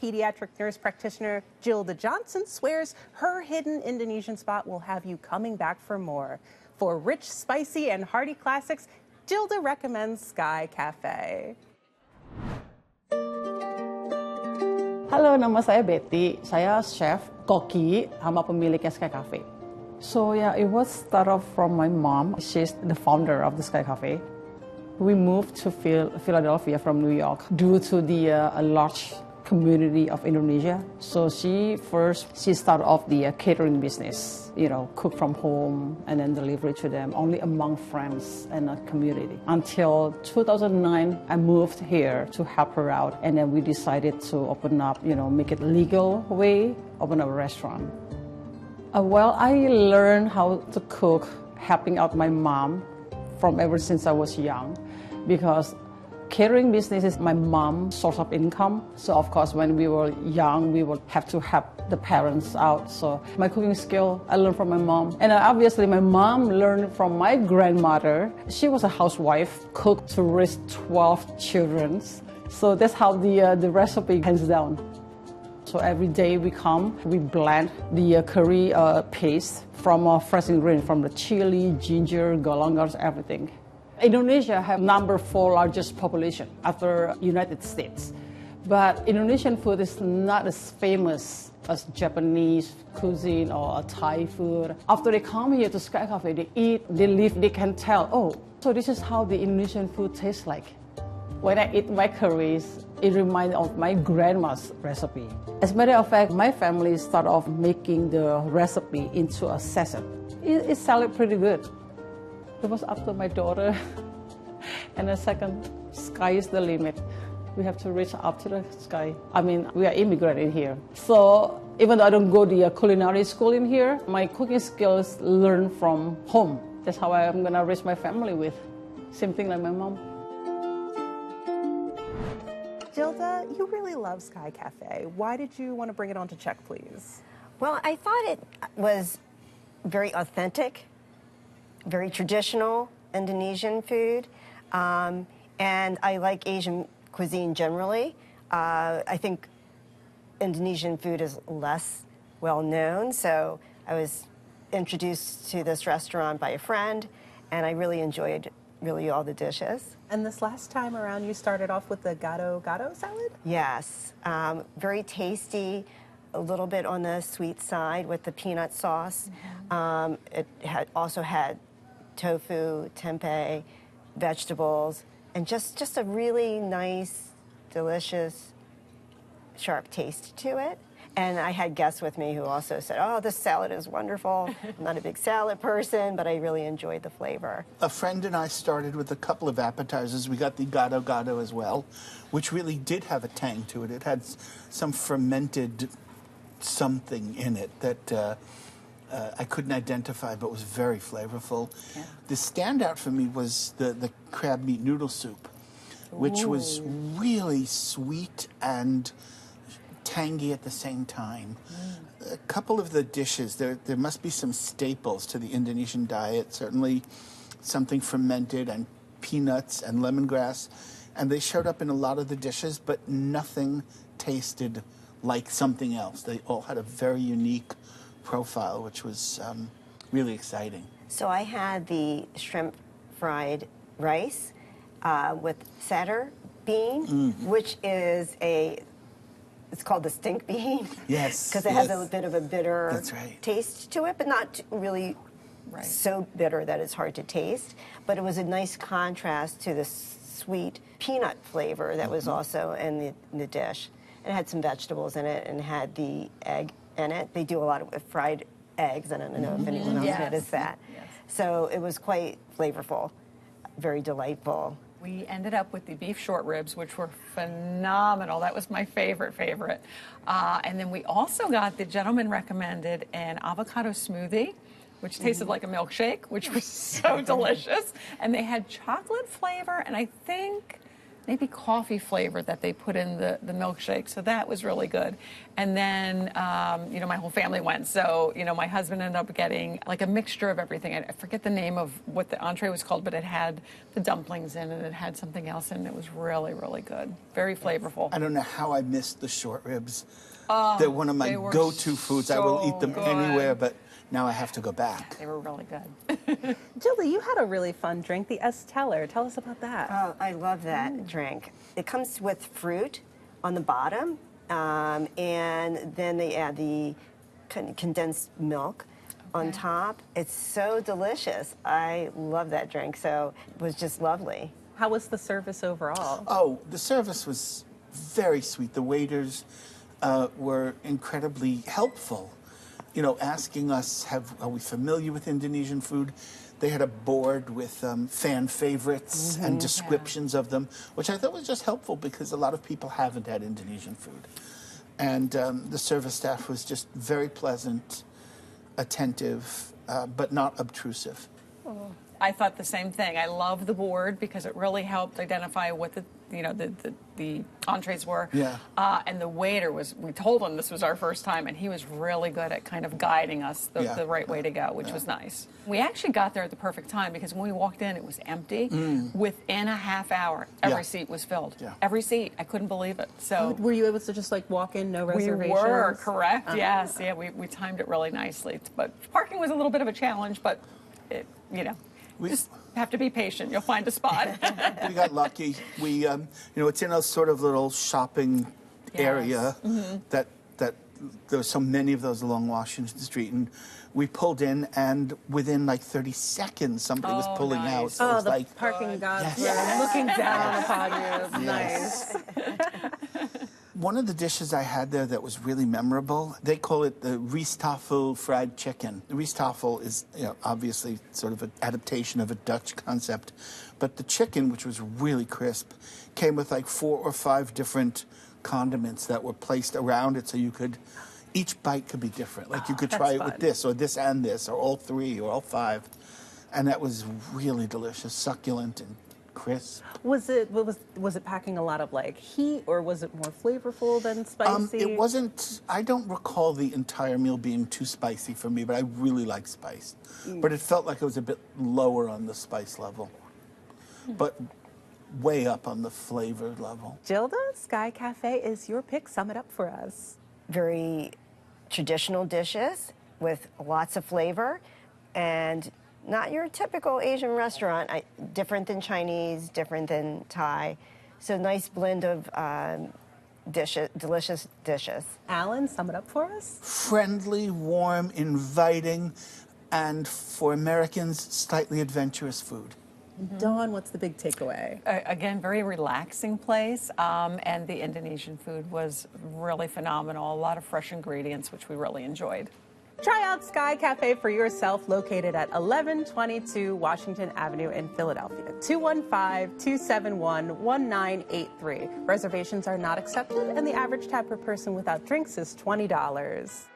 Pediatric nurse practitioner Gilda Johnson swears her hidden Indonesian spot will have you coming back for more. For rich, spicy, and hearty classics, Gilda recommends Sky Cafe. Halo, nama saya Betty. Saya chef, koki, sama pemiliknya Sky Cafe. So yeah, it was start off from my mom. She's the founder of the Sky Cafe. We moved to Philadelphia from New York due to the large community of Indonesia. So she started off the catering business, cook from home and then deliver to them, only among friends and a community. Until 2009, I moved here to help her out, and then we decided to open up, make it legal way, open up a restaurant. Well, I learned how to cook, helping out my mom from ever since I was young, because catering business is my mom's source of income. So of course, when we were young, we would have to help the parents out. So my cooking skill, I learned from my mom. And obviously my mom learned from my grandmother. She was a housewife, cooked to raise 12 children. So that's how the recipe hands down. So every day we come, we blend the curry paste from fresh ingredients, from the chili, ginger, galangas, everything. Indonesia have number 4 largest population after United States. But Indonesian food is not as famous as Japanese cuisine or Thai food. After they come here to Sky Cafe, they eat, they live, they can tell, oh, so this is how the Indonesian food tastes like. When I eat my curries, it reminds of my grandma's recipe. As a matter of fact, my family started off making the recipe into a sachet. It sounded pretty good. It was up to my daughter. And the second, sky is the limit. We have to reach up to the sky. I mean, we are immigrant in here. So even though I don't go to the culinary school in here, my cooking skills learn from home. That's how I'm gonna raise my family with. Same thing like my mom. Gilda, you really love Sky Cafe. Why did you want to bring it on to Check, please? Well, I thought it was very authentic, very traditional Indonesian food, and I like Asian cuisine generally. I think Indonesian food is less well known, so I was introduced to this restaurant by a friend, and I really enjoyed all the dishes. And this last time around, you started off with the gado salad? Yes, very tasty, a little bit on the sweet side with the peanut sauce. Mm-hmm. It also had tofu, tempeh, vegetables, and just a really nice, delicious, sharp taste to it. And I had guests with me who also said, oh, this salad is wonderful. I'm not a big salad person, but I really enjoyed the flavor. A friend and I started with a couple of appetizers. We got the gado as well, which really did have a tang to it. It had some fermented something in it that I couldn't identify, but was very flavorful. Yeah. The standout for me was the crab meat noodle soup, which was really sweet and tangy at the same time. A couple of the dishes, there must be some staples to the Indonesian diet, certainly something fermented and peanuts and lemongrass, and they showed up in a lot of the dishes, but nothing tasted like something else. They all had a very unique profile, which was really exciting. So I had the shrimp fried rice with sate bean, which is it's called the stink bean. Yes. Because it has a bit of a bitter taste to it, but not really so bitter that it's hard to taste. But it was a nice contrast to the sweet peanut flavor that was also in the dish. It had some vegetables in it and had the egg in it. They do a lot of fried eggs. I don't know if anyone else noticed that. Yes. So it was quite flavorful, very delightful. We ended up with the beef short ribs, which were phenomenal. That was my favorite. And then we also got the gentleman recommended an avocado smoothie, which tasted like a milkshake, which was so delicious. And they had chocolate flavor and I think maybe coffee flavor that they put in the milkshake. So that was really good. And then, you know, my whole family went. So, you know, my husband ended up getting like a mixture of everything. I forget the name of what the entree was called, but it had the dumplings in it. It had something else in it. It was really, really good. Very flavorful. I don't know how I missed the short ribs. They're one of my go-to foods. I will eat them anywhere, but now I have to go back. They were really good. Gilda, you had a really fun drink, the Esteller. Tell us about that. Oh, I love that drink. It comes with fruit on the bottom, and then they add the condensed milk on top. It's so delicious. I love that drink, so it was just lovely. How was the service overall? Oh, the service was very sweet. The waiters were incredibly helpful. You know, asking us, are we familiar with Indonesian food? They had a board with fan favorites and descriptions of them, which I thought was just helpful because a lot of people haven't had Indonesian food. And the service staff was just very pleasant, attentive, but not obtrusive. I thought the same thing. I love the board because it really helped identify what the entrees were. Yeah. And the waiter we told him this was our first time, and he was really good at kind of guiding us the right way to go, which was nice. We actually got there at the perfect time because when we walked in, it was empty. Within a half hour, every seat was filled. Yeah. Every seat. I couldn't believe it. So Were you able to just like walk in, no reservations? we were, correct. Yes. Yeah, we timed it really nicely. But parking was a little bit of a challenge, but it, you know. Just have to be patient. You'll find a spot. We got lucky. We, you know, it's in a sort of little shopping area that there were so many of those along Washington Street, and we pulled in, and within like 30 seconds, somebody was pulling out. So it was the like parking gods Yes. were looking down upon you. Yes. Nice. One of the dishes I had there that was really memorable, they call it the Riestaffel fried chicken. The Riestaffel is, you know, obviously sort of an adaptation of a Dutch concept, but the chicken, which was really crisp, came with like 4 or 5 different condiments that were placed around it, so you could, each bite could be different. Like you could try it with this, or this and this, or all 3, or all 5, and that was really delicious, succulent and crisp. Was it packing a lot of like heat, or was it more flavorful than spicy? It wasn't. I don't recall the entire meal being too spicy for me, but I really like spice. But it felt like it was a bit lower on the spice level, but way up on the flavor level. Gilda, Sky Cafe is your pick. Sum it up for us. Very traditional dishes with lots of flavor, and not your typical Asian restaurant. Different than Chinese, different than Thai. So nice blend of dishes, delicious dishes. Alan, sum it up for us. Friendly, warm, inviting, and for Americans, slightly adventurous food. Dawn, what's the big takeaway? Again, very relaxing place, and the Indonesian food was really phenomenal. A lot of fresh ingredients, which we really enjoyed. Try out Sky Cafe for yourself, located at 1122 Washington Avenue in Philadelphia. 215-271-1983. Reservations are not accepted, and the average tab per person without drinks is $20.